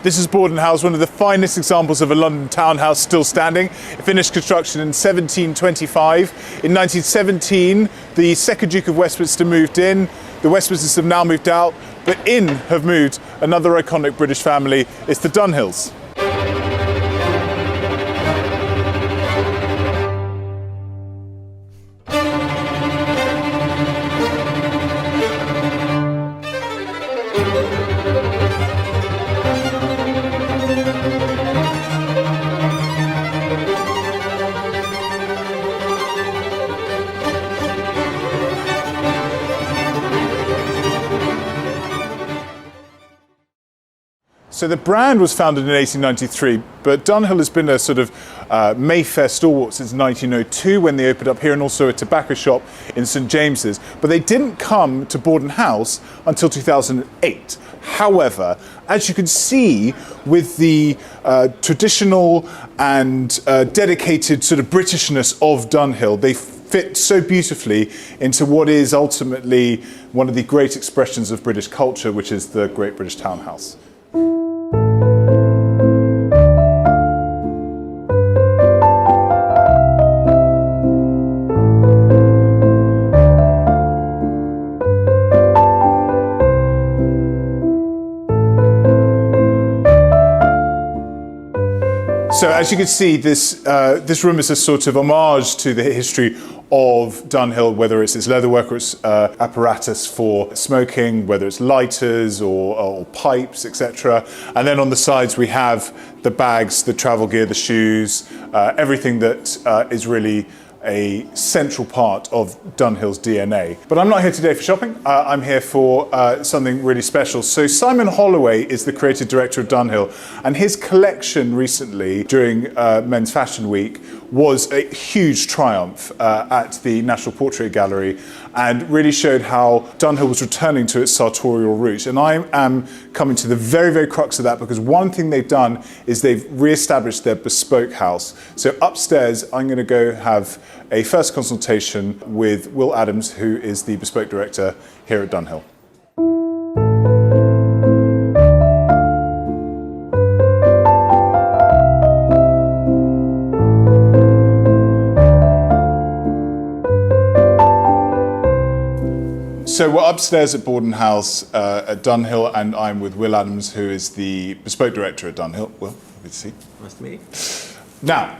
This is Bordon House, one of the finest examples of a London townhouse still standing. It finished construction in 1725. In 1917, the second Duke of Westminster moved in. The Westminsters have now moved out, but in have moved another iconic British family. It's the Dunhills. So the brand was founded in 1893, but Dunhill has been a sort of Mayfair stalwart since 1902 when they opened up here, and also a tobacco shop in St James's. But they didn't come to Bordon House until 2008. However, as you can see with the traditional and dedicated sort of Britishness of Dunhill, they fit so beautifully into what is ultimately one of the great expressions of British culture, which is the Great British Townhouse. So as you can see, this room is a sort of homage to the history of Dunhill, whether it's its leatherwork or its apparatus for smoking, whether it's lighters or pipes, etc. And then on the sides we have the bags, the travel gear, the shoes, everything that is really a central part of Dunhill's DNA. But I'm not here today for shopping, I'm here for something really special. So Simon Holloway is the creative director of Dunhill, and his collection recently during Men's Fashion Week was a huge triumph at the National Portrait Gallery, and really showed how Dunhill was returning to its sartorial roots. And I am coming to the very, very crux of that, because one thing they've done is they've re-established their bespoke house. So upstairs, I'm going to go have a first consultation with Will Adams, who is the bespoke director here at Dunhill. So we're upstairs at Bordon House at Dunhill, and I'm with Will Adams, who is the bespoke director at Dunhill. Will, good to see you. Nice to meet you. Now,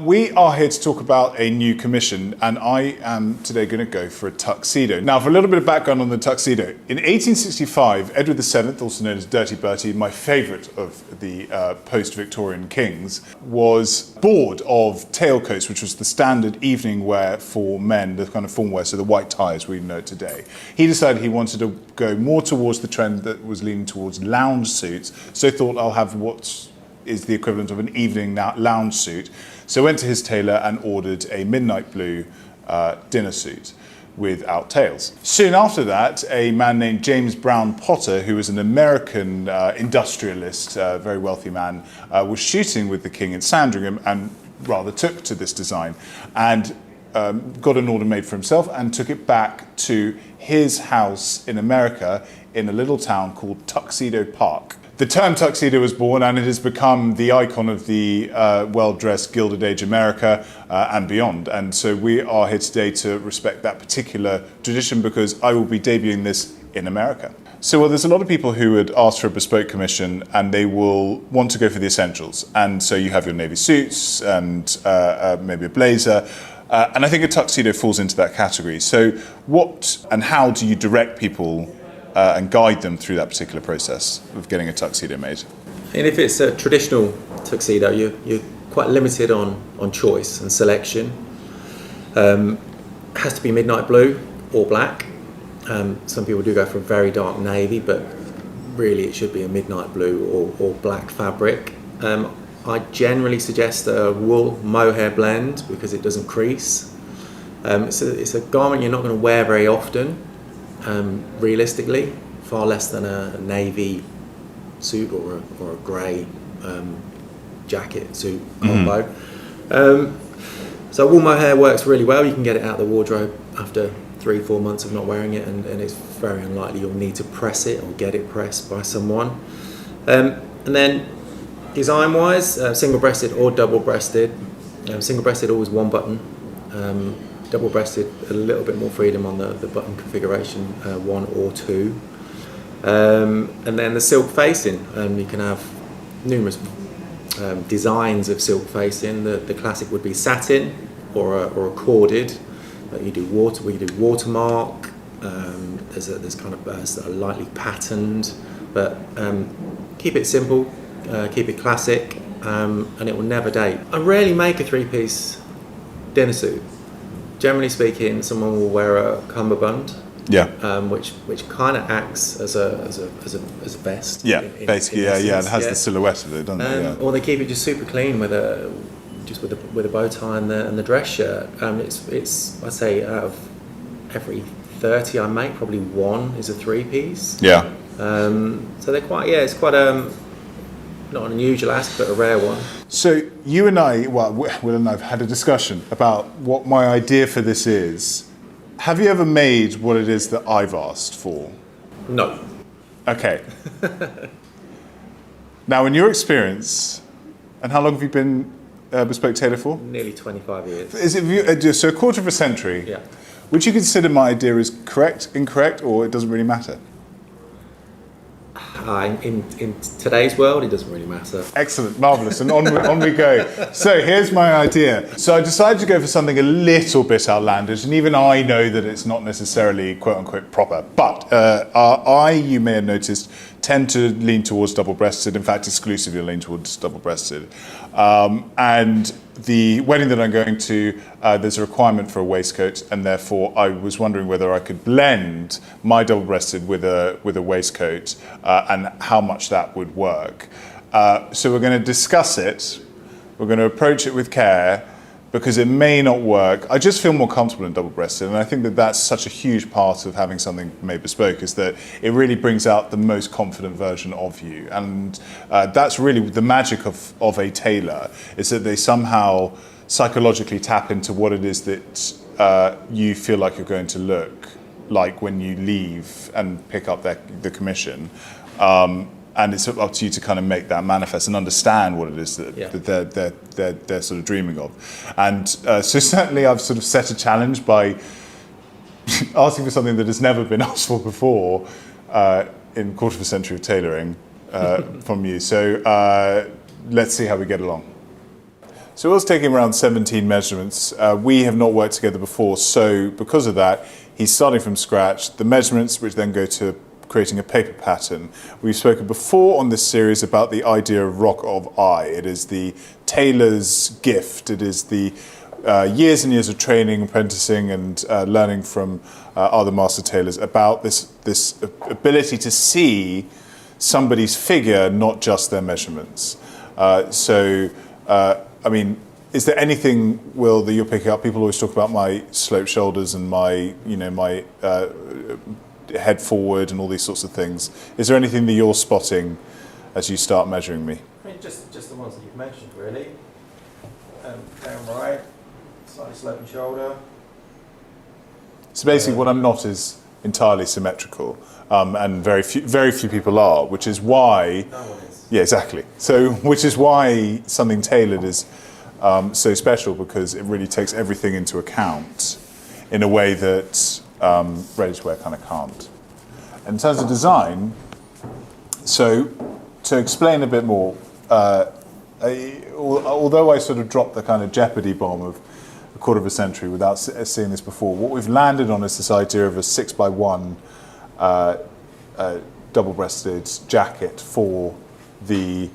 we are here to talk about a new commission, and I am today going to go for a tuxedo. Now, for a little bit of background on the tuxedo. In 1865, Edward VII, also known as Dirty Bertie, my favourite of the post-Victorian kings, was bored of tailcoats, which was the standard evening wear for men, the kind of formal wear, so the white tie as we know it today. He decided he wanted to go more towards the trend that was leaning towards lounge suits, so thought I'll have what is the equivalent of an evening lounge suit. So went to his tailor and ordered a midnight blue dinner suit without tails. Soon after that, a man named James Brown Potter, who was an American industrialist, very wealthy man, was shooting with the king in Sandringham and rather took to this design, and got an order made for himself and took it back to his house in America in a little town called Tuxedo Park. The term tuxedo was born, and it has become the icon of the well-dressed Gilded Age America and beyond. And so we are here today to respect that particular tradition, because I will be debuting this in America. So well, there's a lot of people who would ask for a bespoke commission, and they will want to go for the essentials. And so you have your navy suits and maybe a blazer. And I think a tuxedo falls into that category. So what and how do you direct people and guide them through that particular process of getting a tuxedo made? And if it's a traditional tuxedo, you're quite limited on choice and selection. Has to be midnight blue or black. Some people do go for a very dark navy, but really it should be a midnight blue or black fabric. I generally suggest a wool mohair blend because it doesn't crease. It's a garment you're not going to wear very often. Realistically, far less than a navy suit or a grey jacket suit combo. So wool mohair works really well. You can get it out of the wardrobe after 3-4 months of not wearing it, and it's very unlikely you'll need to press it or get it pressed by someone. And then design-wise, single-breasted or double-breasted. Single-breasted always one button. Double-breasted a little bit more freedom on the button configuration, 1 or 2. And then the silk facing, you can have numerous designs of silk facing. The classic would be satin or a corded. We do watermark. There's kind of a lightly patterned, but keep it simple, keep it classic, and it will never date. I rarely make a 3-piece dinner suit. Generally speaking, someone will wear a cummerbund, which kind of acts as a vest. Yeah, basically, yeah. It has the silhouette of it, doesn't it? Yeah. Or they keep it just super clean with a bow tie and the dress shirt. It's I'd say out of every 30 I make, probably 1 is a 3-piece. Yeah. So they're quite it's quite not an unusual ask, but a rare one. So you and I, Will and I have had a discussion about what my idea for this is. Have you ever made what it is that I've asked for? No. Okay. Now, in your experience, and how long have you been bespoke tailor for? Nearly 25 years. Is it so a quarter of a century? Yeah. Would you consider my idea as correct, incorrect, or it doesn't really matter? In today's world, it doesn't really matter. Excellent, marvellous, and on we go. So here's my idea. So I decided to go for something a little bit outlandish, and even I know that it's not necessarily quote-unquote proper. But you may have noticed, tend to lean towards double-breasted, in fact exclusively lean towards double-breasted. And the wedding that I'm going to, there's a requirement for a waistcoat, and therefore I was wondering whether I could blend my double-breasted with a waistcoat, and how much that would work. So we're going to discuss it. We're going to approach it with care, because it may not work. I just feel more comfortable in double-breasted, and I think that that's such a huge part of having something made bespoke, is that it really brings out the most confident version of you. And that's really the magic of a tailor, is that they somehow psychologically tap into what it is that you feel like you're going to look like when you leave and pick up the commission. And it's up to you to kind of make that manifest and understand what it is that they're sort of dreaming of. And so certainly I've sort of set a challenge by asking for something that has never been asked for before in a quarter of a century of tailoring from you. So let's see how we get along. So Will's taking around 17 measurements. We have not worked together before, so because of that, he's starting from scratch. The measurements, which then go to creating a paper pattern. We've spoken before on this series about the idea of rock of eye. It is the tailor's gift. It is the years and years of training, apprenticing, and learning from other master tailors about this ability to see somebody's figure, not just their measurements. I mean, is there anything, Will, that you're picking up? People always talk about my sloped shoulders and my head forward and all these sorts of things. Is there anything that you're spotting as you start measuring me? I mean, just the ones that you've mentioned, really. Down right, slightly sloping shoulder. So basically, what I'm not is entirely symmetrical, and very few people are, which is why. No one is. Yeah, exactly. So, which is why something tailored is so special, because it really takes everything into account in a way that ready-to-wear kind of can't. In terms of design, so to explain a bit more, although I sort of dropped the kind of Jeopardy bomb of a quarter of a century without seeing this before, what we've landed on is this idea of a 6x1 double-breasted jacket for the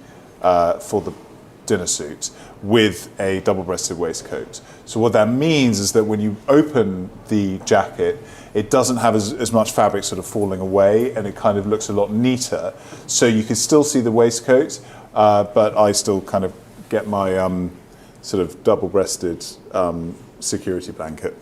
dinner suit with a double-breasted waistcoat. So what that means is that when you open the jacket, it doesn't have as much fabric sort of falling away, and it kind of looks a lot neater. So you can still see the waistcoat, but I still kind of get my sort of double-breasted security blanket.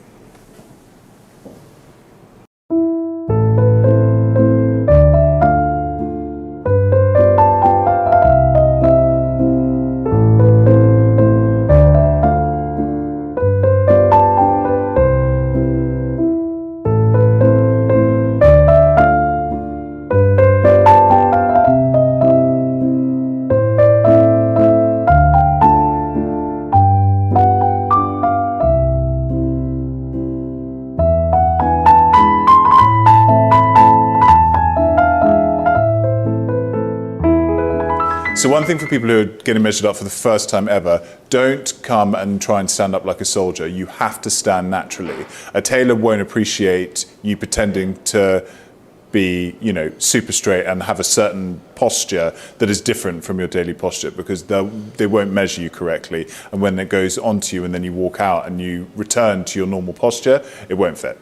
So one thing for people who are getting measured up for the first time ever, don't come and try and stand up like a soldier. You have to stand naturally. A tailor won't appreciate you pretending to be, super straight and have a certain posture that is different from your daily posture, because they won't measure you correctly. And when it goes onto you and then you walk out and you return to your normal posture, it won't fit.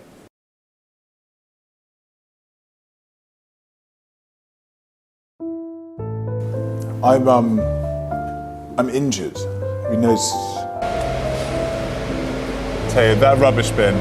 I'm injured. You notice? Tell you, that rubbish bin.